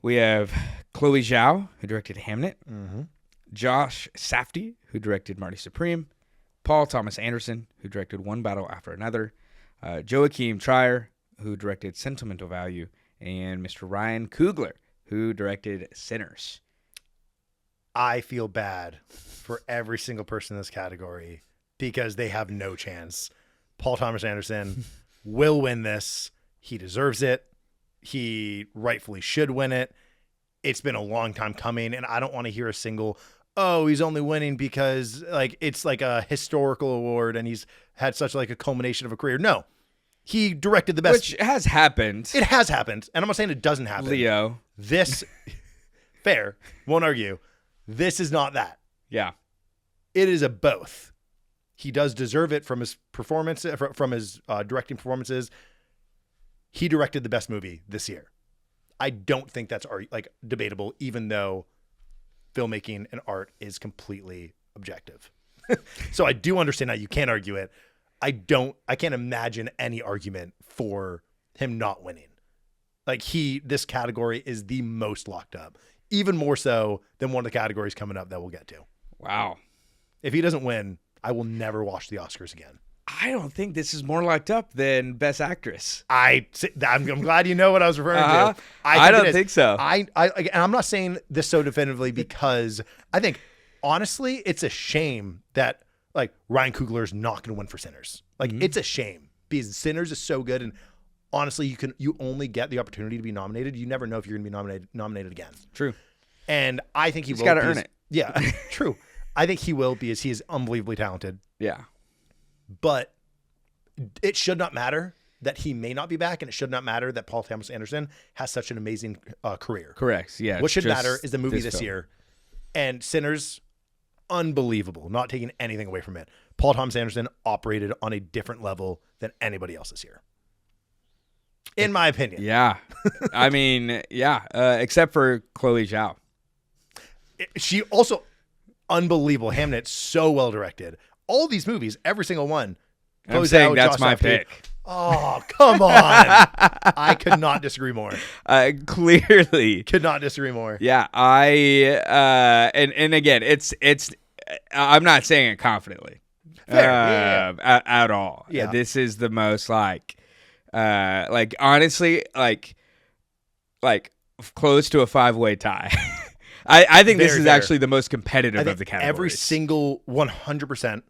We have Chloe Zhao, who directed Hamnet. Josh Safdie, who directed Marty Supreme. Paul Thomas Anderson, who directed One Battle After Another. Joachim Trier, who directed Sentimental Value, and Mr. Ryan Coogler, who directed Sinners. I feel bad for every single person in this category because they have no chance. Paul Thomas Anderson will win this. He deserves it. He rightfully should win it. It's been a long time coming, and I don't want to hear a single, oh, he's only winning because like it's like a historical award and he's had such like a culmination of a career. No. He directed the best. Which has happened. It has happened. And I'm not saying it doesn't happen. Leo. This, fair. Won't argue. This is not that. Yeah. It is a both. He does deserve it from his performance, from his directing performances. He directed the best movie this year. I don't think that's like debatable, even though filmmaking and art is completely objective. So I do understand that you can't argue it. I can't imagine any argument for him not winning. Like this category is the most locked up, even more so than one of the categories coming up that we'll get to. Wow. If he doesn't win, I will never watch the Oscars again. I don't think this is more locked up than Best Actress. I'm glad you know what I was referring to. I don't think so. And I'm not saying this so definitively because I think honestly, it's a shame that like Ryan Coogler is not going to win for Sinners. Like it's a shame because Sinners is so good, and honestly, you only get the opportunity to be nominated. You never know if you're going to be nominated again. True. And I think he's got to earn it. Yeah, true. I think he will because he is unbelievably talented. Yeah. But it should not matter that he may not be back, and it should not matter that Paul Thomas Anderson has such an amazing career. Correct. Yeah. What should matter is the movie this year. And Sinners, unbelievable, not taking anything away from it. Paul Thomas Anderson operated on a different level than anybody else this year, in my opinion. Yeah. I mean, yeah, except for Chloe Zhao. She also, unbelievable. Hamnet, so well directed. All these movies, every single one. I'm saying that's my pick. Oh, come on. I could not disagree more. Clearly. Could not disagree more. Yeah, and again, it's I'm not saying it confidently. Fair. At all. Yeah. This is the most like honestly, like close to a 5-way tie. I think this is actually the most competitive of the categories. Every single 100%,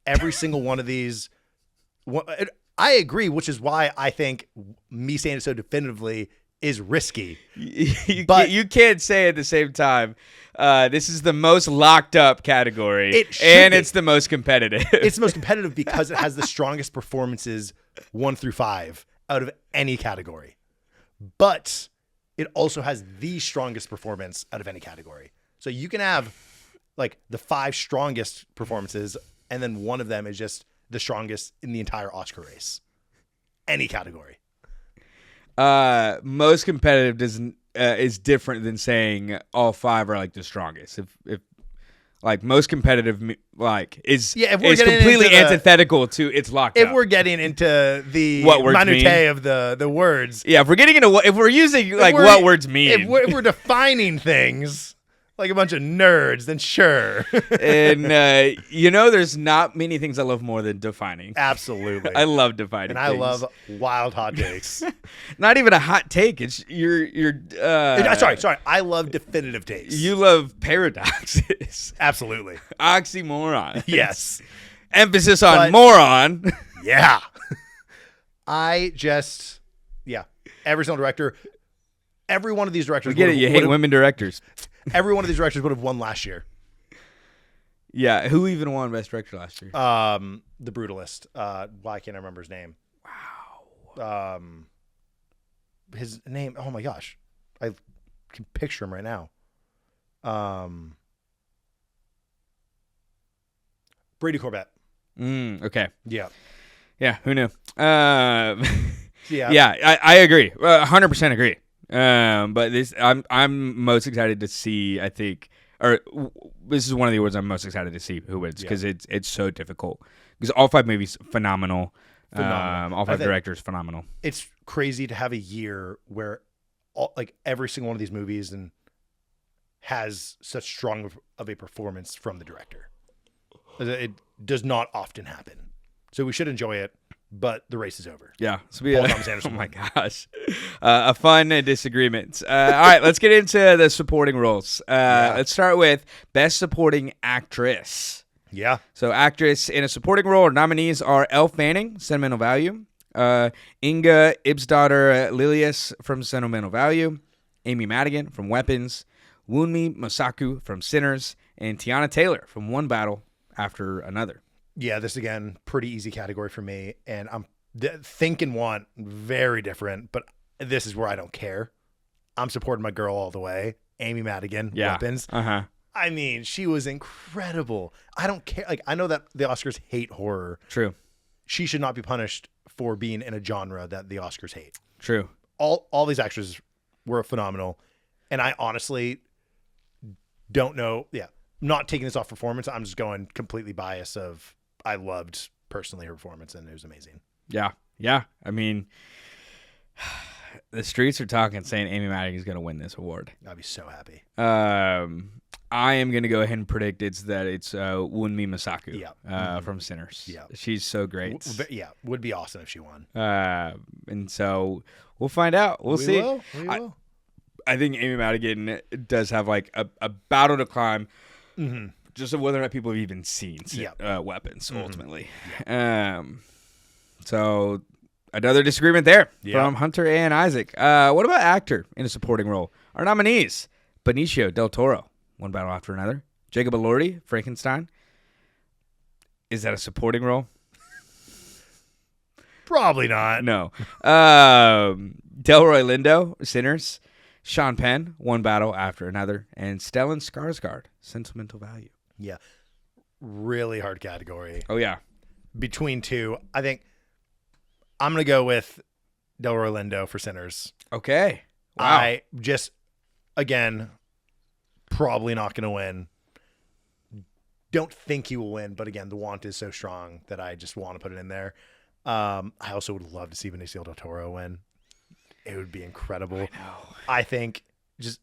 every single one of these, I agree, which is why I think me saying it so definitively is risky. But you can't say at the same time, this is the most locked up category, it's the most competitive. It's the most competitive because it has the strongest performances 1 through 5 out of any category. But it also has the strongest performance out of any category. So you can have like the 5 strongest performances, and then one of them is just the strongest in the entire Oscar race. Any category. Most competitive is different than saying all 5 are like the strongest. If like most competitive, like is if we're is getting completely into the- antithetical to It's Locked If Up. we're getting into the What words minutiae of the words, Yeah, if we're getting into if we're using like we're- what words mean, if we're defining things like a bunch of nerds, then sure. and there's not many things I love more than defining. Absolutely. I love defining, and I things. love wild hot takes. Not even a hot take. It's you're. Sorry. I love definitive takes. You love paradoxes, Absolutely. oxymoron. Yes. Emphasis on But- moron. Yeah. Every single director, every one of these directors. We get it. You hate would've- women directors. Every one of these directors would have won last year. Yeah. Who even won Best Director last year? The Brutalist. Why can't I remember his name? Wow. His name. Oh my gosh, I can picture him right now. Brady Corbett. Okay. Yeah. Yeah. Who knew? Yeah. Yeah. I agree. 100% agree. But this, I'm most excited to see. I think, this is one of the awards I'm most excited to see who wins because it's so difficult. Because all 5 movies phenomenal. All 5 directors phenomenal. It's crazy to have a year where every single one of these movies has such strong of a performance from the director. It does not often happen. So we should enjoy it, but the race is over. Yeah. So Paul Thomas Anderson oh my won. gosh. A fun disagreement. All right, let's get into the supporting roles. Let's start with Best Supporting Actress. Yeah. So actress in a supporting role, nominees are Elle Fanning, Sentimental Value, Inga Ibsdottir Lilius from Sentimental Value, Amy Madigan from Weapons, Wunmi Mosaku from Sinners, and Tiana Taylor from One Battle After Another. Yeah, this again, pretty easy category for me, and I'm think and want very different, but this is where I don't care. I'm supporting my girl all the way, Amy Madigan, Weapons. Uh-huh. I mean, she was incredible. I don't care. Like, I know that the Oscars hate horror. True. She should not be punished for being in a genre that the Oscars hate. True. All these actors were phenomenal, and I honestly don't know. Yeah, I'm not taking this off performance. I'm just going completely biased of I loved personally her performance, and it was amazing. Yeah. Yeah. I mean, the streets are talking, saying Amy Madigan is going to win this award. I'd be so happy. I am going to go ahead and predict it's Wunmi Mosaku from Sinners. Yeah. She's so great. Would be awesome if she won. And so we'll find out. We'll see. We will. I think Amy Madigan does have like a battle to climb, Mm-hmm. just of whether or not people have even seen Weapons ultimately. So another disagreement there from Hunter and Isaac. What about actor in a supporting role? Our nominees: Benicio del Toro, One Battle After Another; Jacob Elordi, Frankenstein. Is that a supporting role? Probably not. No. Delroy Lindo, Sinners; Sean Penn, One Battle After Another; and Stellan Skarsgård, Sentimental Value. Yeah. Really hard category. Oh yeah. Between two, I think I'm going to go with Delroy Lindo for Sinners. Okay. Wow. I just, again, probably not going to win. Don't think he will win, but again, the want is so strong that I just want to put it in there. I also would love to see Benicio del Toro win. It would be incredible. I think just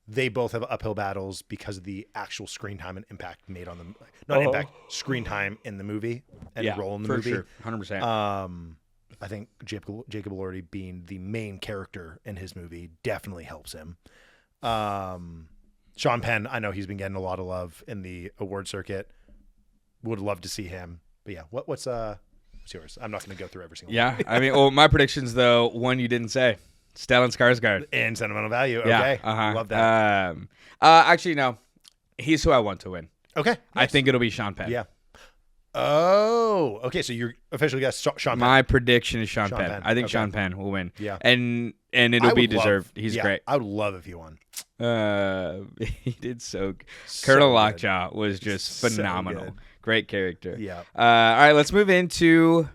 they both have uphill battles because of the actual screen time and impact made on them. Not impact, screen time in the movie and role in the movie. Sure. 100%. I think Jacob Elordi being the main character in his movie definitely helps him. Sean Penn, I know he's been getting a lot of love in the award circuit. Would love to see him. But yeah, what's yours? I'm not going to go through every single one. I mean, my predictions though, one you didn't say. Stellan Skarsgård. And Sentimental Value. Yeah, Okay. Love that. Actually, no. He's who I want to win. Okay. I think it'll be Sean Penn. Yeah. Oh, okay. So you're officially got Sean Penn. My prediction is Sean Penn. Penn. I think Okay. Sean Penn will win. Yeah. And it'll be deserved. He's great. I would love if he won. He did so. So Colonel good. Lockjaw was just So phenomenal. good. Great character. Yeah. All right, let's move into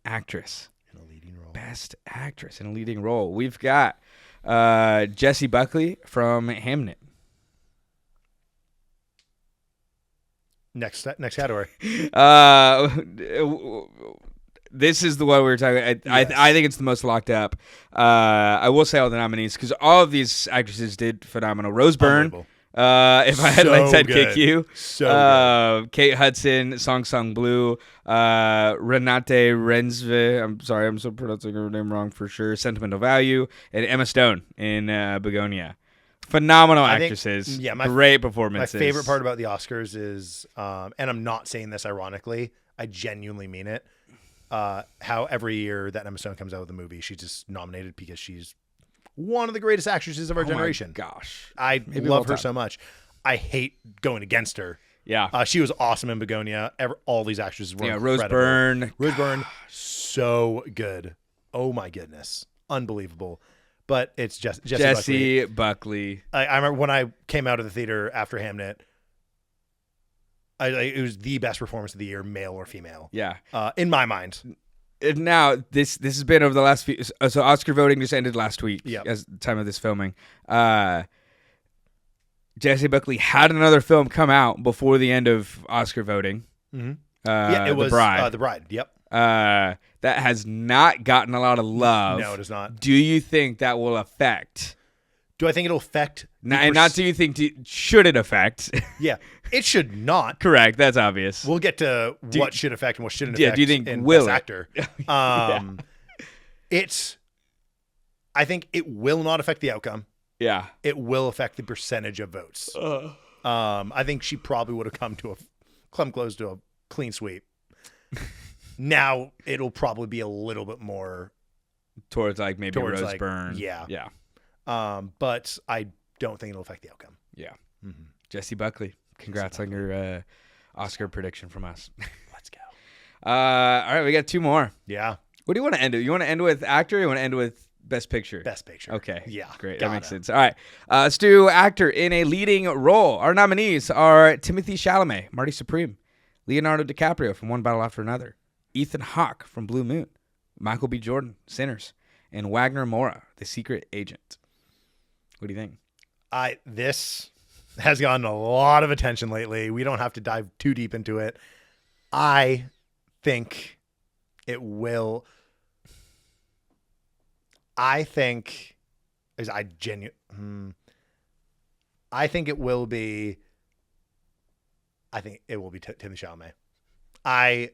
actress. In a leading role. Best actress in a leading role. We've got Jessie Buckley from Hamnet. Next category. This is the one we were talking about. Yes. I think it's the most locked up. I will say all the nominees because all of these actresses did phenomenal. Rose Byrne. Unbelievable. If I had So I'd good. kick you. So Kate Hudson, Song Song Blue, Renate Rensve. I'm sorry, I'm so pronouncing her name wrong for sure. Sentimental Value, and Emma Stone in Begonia. Phenomenal I think- actresses. yeah, great My performances. favorite part about the Oscars is, and I'm not saying this ironically, I genuinely mean it, how every year that Emma Stone comes out with a movie, she's just nominated because she's one of the greatest actresses of our generation. Oh my gosh. I Maybe love all her time. so much. I hate going against her. Yeah. She was awesome in Begonia. All these actresses were Rose incredible. Byrne. Rose Byrne, so good. Oh my goodness, unbelievable. But it's just Jessie Buckley. Jessie Buckley. I remember when I came out of the theater after Hamnet, it was the best performance of the year, male or female, Yeah. in my mind. And now this has been over the last few. So Oscar voting just ended last week. Yep. As the time of this filming. Jessie Buckley had another film come out before the end of Oscar voting. Mm-hmm. It was The Bride. The Bride. Yep. that has not gotten a lot of love. No, it is not. Do you think that will affect? Do I think it'll affect? And not do you think should it affect? Yeah, it should not. Correct. That's obvious. We'll get to Do- what should affect and what shouldn't Yeah, affect. do you think in will Best it? Actor? I think it will not affect the outcome. Yeah. It will affect the percentage of votes. I think she probably would have come close to a clean sweep. Now it'll probably be a little bit more, Towards like maybe Towards, Rose like, Byrne. yeah. Yeah. but I don't think it'll affect the outcome. Yeah. Mm-hmm. Jessie Buckley. Congrats on your Oscar prediction from us. Let's go. All right, we got two more. Yeah, What do you want to end with? You want to end with actor or you want to end with best picture? Best Picture. Okay. Yeah, Great. That makes gotta. sense. All right. Let's do actor in a leading role. Our nominees are Timothy Chalamet, Marty Supreme, Leonardo DiCaprio from One Battle After Another, Ethan Hawke from Blue Moon, Michael B. Jordan, Sinners, and Wagner Moura, The Secret Agent. What do you think? This has gotten a lot of attention lately. We don't have to dive too deep into it. I think it will. I think it will be. I think it will be Timothée Chalamet. I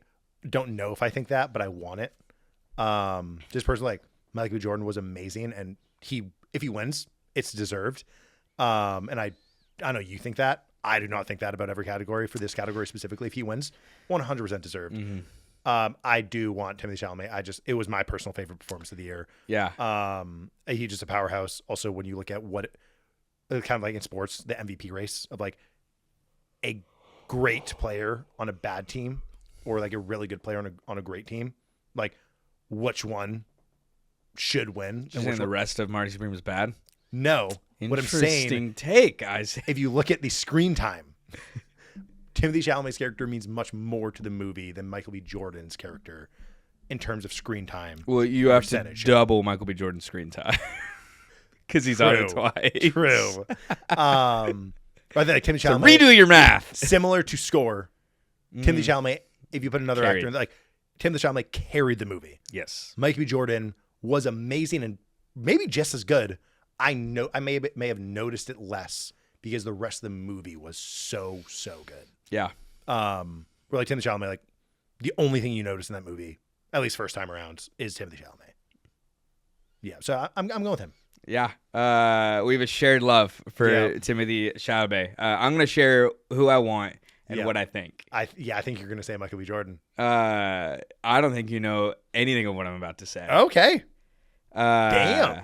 don't know if I think that, but I want it. Just personally, like Michael B. Jordan was amazing, and if he wins, it's deserved. And I know you think that. I do not think that about every category. For this category specifically, if he wins, 100% deserved. Mm-hmm. I do want Timothée Chalamet. It was my personal favorite performance of the year. Yeah. He's just a powerhouse. Also, when you look at kind of like in sports, the MVP race of like a great player on a bad team or like a really good player on a great team, like which one should win? You're saying the rest of Marty Supreme is bad? No. What I'm saying, Interesting take, guys. if you look at the screen time, Timothée Chalamet's character means much more to the movie than Michael B. Jordan's character in terms of screen time. Well, you have percentage. to double Michael B. Jordan's screen time because he's on it twice. True. But I think like Timothée So Chalamet, redo your math. similar to Score, Timothée Chalamet, if you put another Carried. actor in, like Timothée Chalamet carried the movie. Yes. Michael B. Jordan was amazing and maybe just as good. I know I may have noticed it less because the rest of the movie was so good. Yeah. Where like Timothée Chalamet, like the only thing you notice in that movie, at least first time around, is Timothée Chalamet. Yeah, so I'm going with him. Yeah. We have a shared love for Yeah. Timothy Chalamet. I'm going to share who I want and Yeah. what I think. I think you're gonna say Michael B. Jordan. I don't think you know anything of what I'm about to say. Okay, Damn.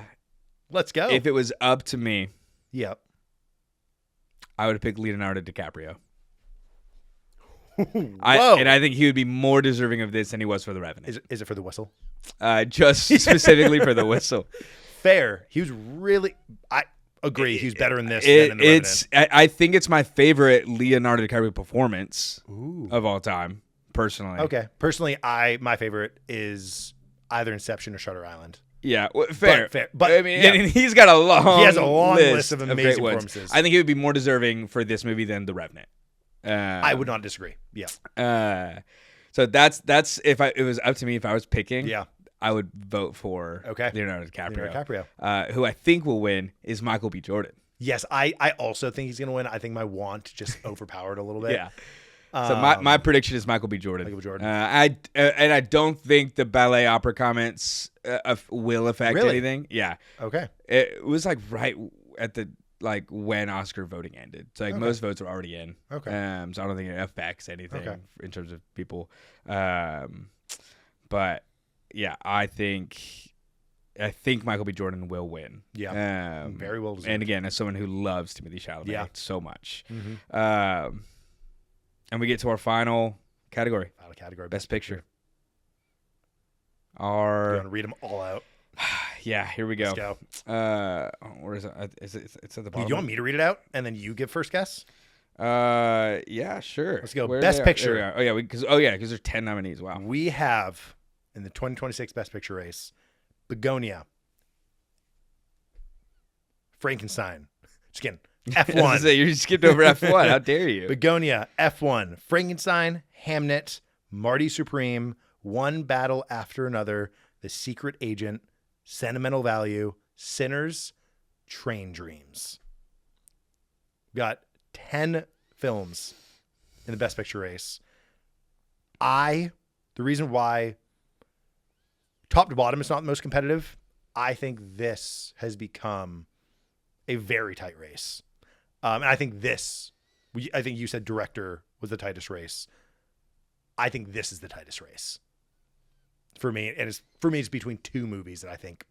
let's go. If it was up to me, Yep. I would have picked Leonardo DiCaprio. Whoa. I think he would be more deserving of this than he was for The Revenant. Is it for the whistle? Just specifically for the whistle. Fair. He was really. I agree. He was better in this than in the It's. I think it's my favorite Leonardo DiCaprio performance Revenant. of all time, personally. Okay. Personally, my favorite is either Inception or Shutter Island. Yeah, fair. Fair. But, I mean, yeah. and he's got a long. He has a long list of great amazing ones. performances. I think he would be more deserving for this movie than The Revenant. I would not disagree. Yeah. So that's if it was up to me, if I was picking, Yeah. I would vote for Okay. Leonardo DiCaprio. Leonardo DiCaprio. Who I think will win is Michael B. Jordan. Yes, I also think he's going to win. I think my want just overpowered a little bit. Yeah. So my prediction is Michael B. Jordan. Michael B. Jordan. I don't think the ballet opera comments will affect Really? anything. Yeah. Okay. It was like right at the when Oscar voting ended. So most votes are already in. Okay. So I don't think it affects anything in terms of people. But yeah, I think Michael B. Jordan will win. Yeah. Very well deserved. And again, as someone who loves Timothée Chalamet so much. Mm-hmm. And we get to our final category. Final category. Best Picture. You want Our to read them all out? yeah, here we go. Let's go. Where is it? It's at the bottom. You want me to read it out and then you give first guess? Yeah, sure. Let's go. Where Best they are- Picture. there we are. Because there's 10 nominees. Wow. We have in the 2026 Best Picture race Begonia, Frankenstein. Just kidding. F1. You skipped over F1. How dare you? Begonia, F1, Frankenstein, Hamnet, Marty Supreme, One Battle After Another, The Secret Agent, Sentimental Value, Sinners, Train Dreams. We got 10 films in the Best Picture race. The reason why top to bottom it's not the most competitive, I think this has become a very tight race. And I think I think you said director was the tightest race. I think this is the tightest race for me. And it's between two movies that I think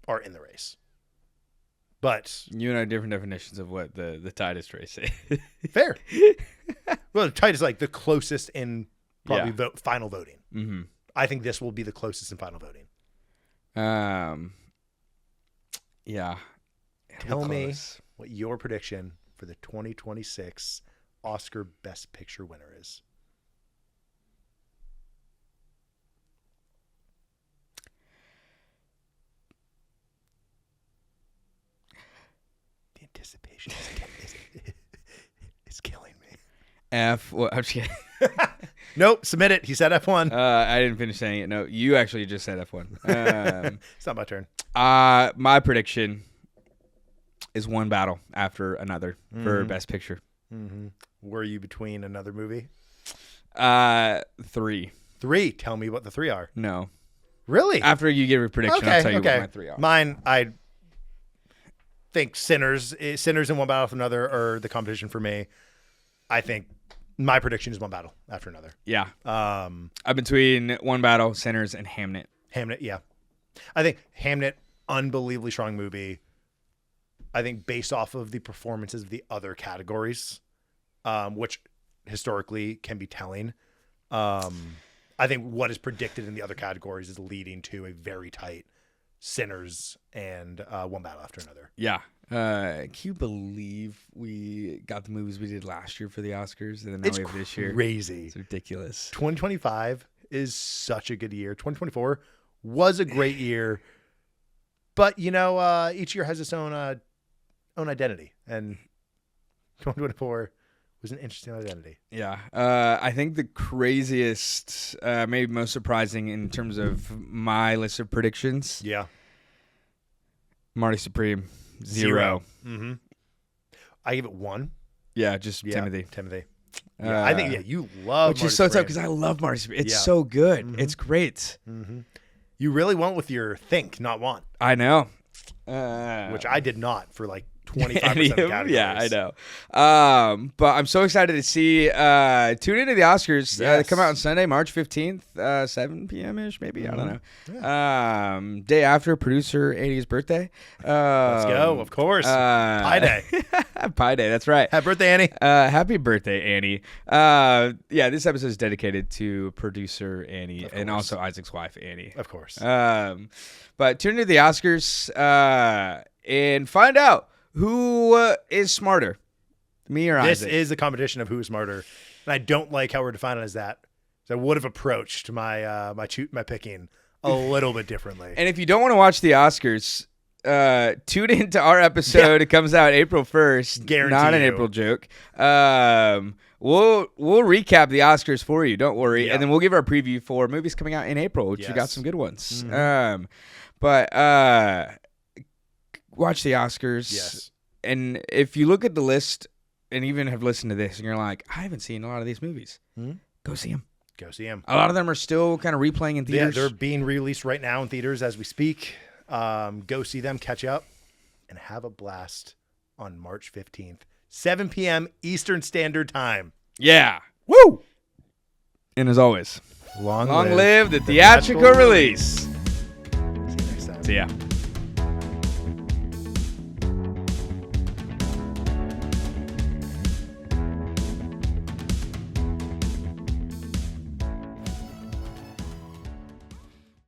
are in the race. But You and I have different definitions of what the tightest race is. fair. Well, the tightest, like the closest in probably final voting. Mm-hmm. I think this will be the closest in final voting. Yeah. Tell It'll be me close. what your prediction for the 2026 Oscar Best Picture winner is. The anticipation is killing me. Well, I'm just kidding. Nope, submit it. He said F1. I didn't finish saying it. No, you actually just said F1. It's not my turn. My prediction is One Battle After Another for Best Picture. Mm-hmm. Were you between another movie? 3. 3. Tell me what the 3 are. No. Really? After you give a prediction, I'll tell you what my 3 are. Mine, I think Sinners and One Battle After Another are the competition for me. I think my prediction is One Battle After Another. Yeah. I'm between One Battle, Sinners, and Hamnet. Hamnet, yeah. I think Hamnet, unbelievably strong movie. I think based off of the performances of the other categories, which historically can be telling. I think what is predicted in the other categories is leading to a very tight Sinners and One Battle After Another. Yeah. Can you believe we got the movies we did last year for the Oscars, and then now It's we have this year? crazy. It's ridiculous. 2025 is such a good year. 2024 was a great year, but each year has its own identity, and 2024 was an interesting identity. Yeah. I think the craziest, maybe most surprising in terms of my list of predictions, Yeah, Marty Supreme, 0. Mm-hmm. I give it 1. Yeah, just Yeah, Timothy. Yeah, I think you love Which Marty is so tough Supreme. because I love Marty Supreme. It's Yeah. so good. Mhm. It's great. Mm-hmm. You really went with your think, not want, I know. which I did not for like 25% Any of the of- categories. Yeah, I know. But I'm so excited to see. Tune into the Oscars. They Yes. come out on Sunday, March 15th, 7 p.m. ish, maybe. I don't know. Yeah. Day after producer Annie's birthday. Let's go, of course. Pie Day. Pie Day. That's right. Happy birthday, Annie. Happy birthday, Annie. Yeah, this episode is dedicated to producer Annie and course. also Isaac's wife, Annie. Of course. But tune into the Oscars and find out who is smarter, me or This Isaac. is a competition of who's smarter, and I don't like how we're defining it as that. So I would have approached my my picking a little bit differently. And if you don't want to watch the Oscars, tune into our episode. It comes out April 1st. Guarantee Not an you. April joke. We'll recap the Oscars for you. Don't worry, Yeah. and then we'll give our preview for movies coming out in April, which we got Yes. some good ones. Mhm. But watch the Oscars. Yes. And if you look at the list and even have listened to this, and you're like, I haven't seen a lot of these movies, go see them. Go see them. A lot of them are still kind of replaying in Yeah, theaters. they're being released right now in theaters as we speak. Go see them, catch up, and have a blast on March 15th, 7 p.m. Eastern Standard Time. Yeah. Woo! And as always, Long long live the theatrical release. See you next time. See ya.